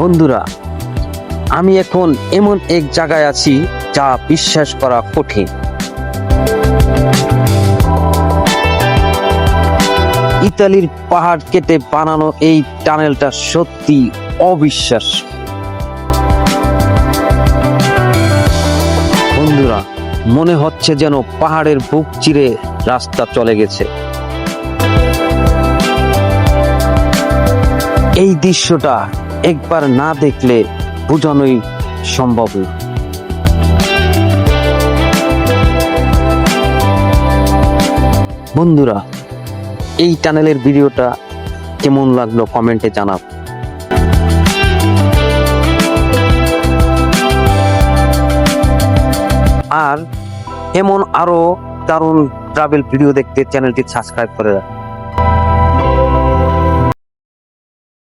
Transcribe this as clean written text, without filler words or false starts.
বন্ধুরা, আমি এখন এমন এক জায়গায় আছি যা বিশ্বাস করা কঠিন। ইতালির পাহাড় কেটে বানানো এই টানেলটা সত্যি অবিশ্বাস্য। বন্ধুরা, মনে হচ্ছে যেন পাহাড়ের বুক চিরে রাস্তা চলে গেছে। এই দৃশ্যটা একবার না দেখলে বোঝানোই সম্ভব না। বন্ধুরা, এই টানেলের ভিডিওটা কেমন লাগলো কমেন্টে জানাব। আর এমন আরো দারুণ ট্রাভেল ভিডিও দেখতে চ্যানেলটি সাবস্ক্রাইব করে রাখুন।